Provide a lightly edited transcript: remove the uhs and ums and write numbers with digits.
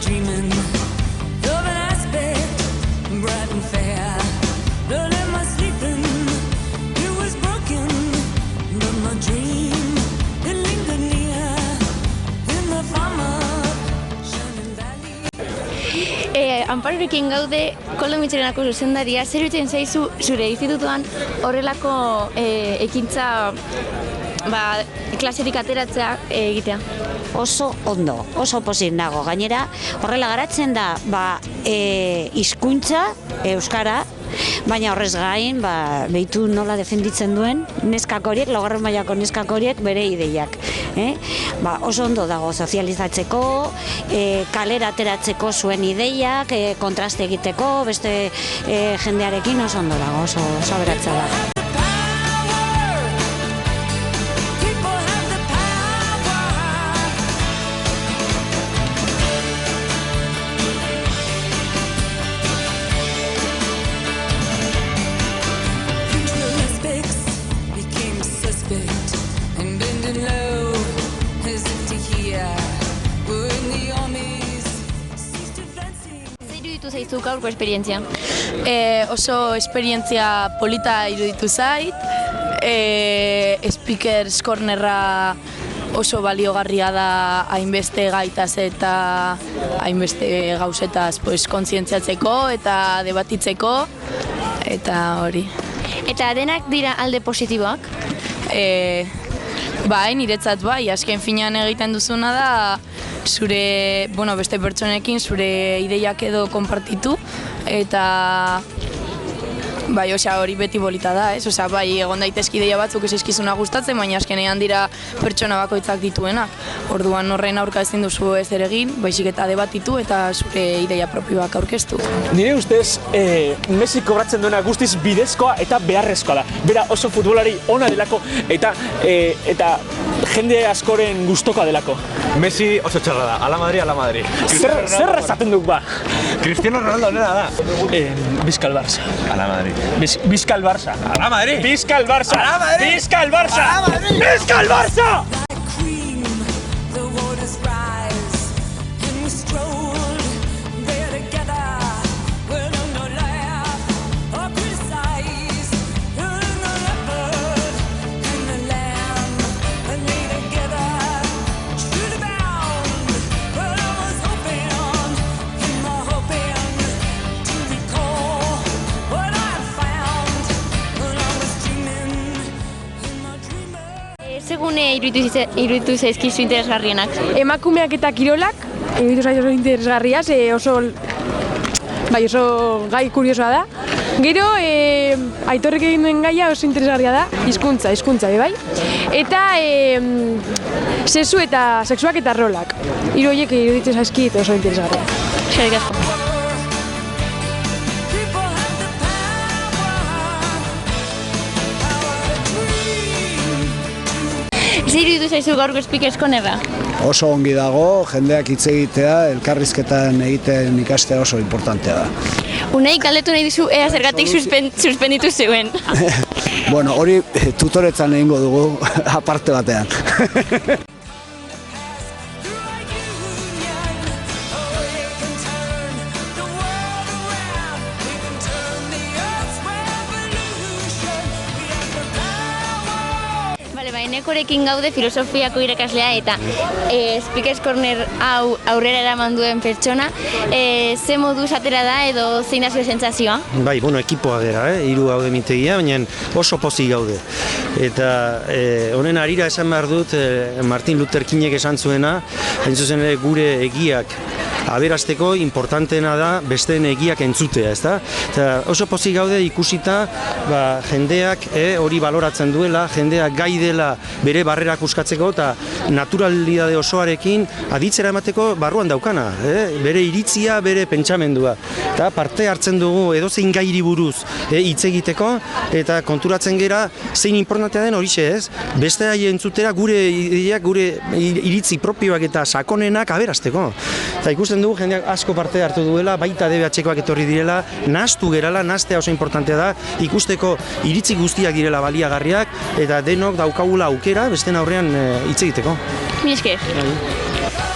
dreaming of an aspect bright and fair. But in my sleeping, it was broken. But my dream, it lingered near in the farmer shining valley. Amparorekin gaude Kolomitxerenako zuzendaria, zer egiten zaizu zure institutuan horrelako ekintza klaserik ateratzea egitea? Oso ondo, oso pozik nago. Gainera, horrela garatzen da hizkuntza, euskara, baina horrez gain, behitu nola defenditzen duen neskak horiek, laugarren mailako neskak horiek bere ideiak. Oso ondo dago sozializatzeko, kalera ateratzeko zuen ideiak, kontraste egiteko, beste jendearekin oso ondo dago, oso aberatsa da. Zaizu gaurko esperientzia? Oso esperientzia polita iruditu zait. Speakers Cornerra oso baliogarria da hainbeste gaitaz eta hainbeste gauzetaz kontzientziatzeko eta debatitzeko eta hori. Eta denak dira alde positiboak? Bai, niretzat bai, azken finean egiten duzuna da zure, beste pertsonekin zure ideiak edo konpartitu eta bai, hori beti bolita da, ez? Bai, egon daitezki ideia batzuk ez eskizuna gustatzen, baina azkenean dira pertsona bakoitzak dituenak. Orduan horren aurka ezin duzu ezer egin, baizik eta debatitu eta zure ideia propioak aurkeztu. Nire ustez, Messi kobratzen duena guztiz bidezkoa eta beharrezkoa da. Bera oso futbolari ona delako eta jende askoren gustokoa delako. Messi oso txarra da, ala Madri, ala Madri. Zer esaten duk ba? Cristiano Ronaldo onena da. Bizka el Barça. Ala Madri. Bizka el Barça. Ala Madri. Bizka el Barça. Ala Madri. Bizka el Barça. Ala Madri. Bizka el Barça. Segune iruditu zaizkizu interesgarrienak? Emakumeak eta kirolak, iruditu zaizkizu oso interesgarriaz, oso gai kuriosoa da. Gero, Aitorrek egin duen gaia oso interesgarria da, hizkuntza, bai. Eta sexuak eta rolak. Hiru horiek iruditu zaizkit oso interesgarria. Eskerrik asko. Zer iruditu zaizu gaurko Speakers Cornerra? Oso ongi dago, jendeak hitz egitea, elkarrizketan egiten ikastea oso importantea da. Unai, galdetu nahi dizu ea zergatik suspenditu zeuen. Bueno, hori tutoretzan egingo dugu aparte batean. Enekorekin gaude filosofiako irakaslea eta Speakers Corner hau aurrera eraman duen pertsona. Ze moduz atera da edo zein da zure sentsazioa? Bai, ekipoa gara, hiru gaude mintegia, baina oso pozik gaude. Eta honen harira esan behar dut Martin Luther Kingek esan zuena, hain zuzen ere gure egiak aberasteko importanteena da besteen egiak entzutea, ezta? Eta oso pozik gaude ikusita jendeak hori baloratzen duela, jendeak gai dela bere barrerak uskatzeko eta naturalidade osoarekin aditzera emateko barruan daukana, bere iritzia, bere pentsamendua. Eta parte hartzen dugu edozein gairi buruz hitz egiteko eta konturatzen gera zein importantea den horixe, ez? Beste haien entzutera gure ideak, gure iritzi propioak eta sakonenak aberasteko. Eta ikusten dugu jendeak asko parte hartu duela, baita DBH-koak etorri direla, nahastu gerala, nahastea oso importantea da, ikusteko iritzi guztiak direla baliagarriak eta denok daukagula aukera, besten aurrean hitz egiteko. Mila esker.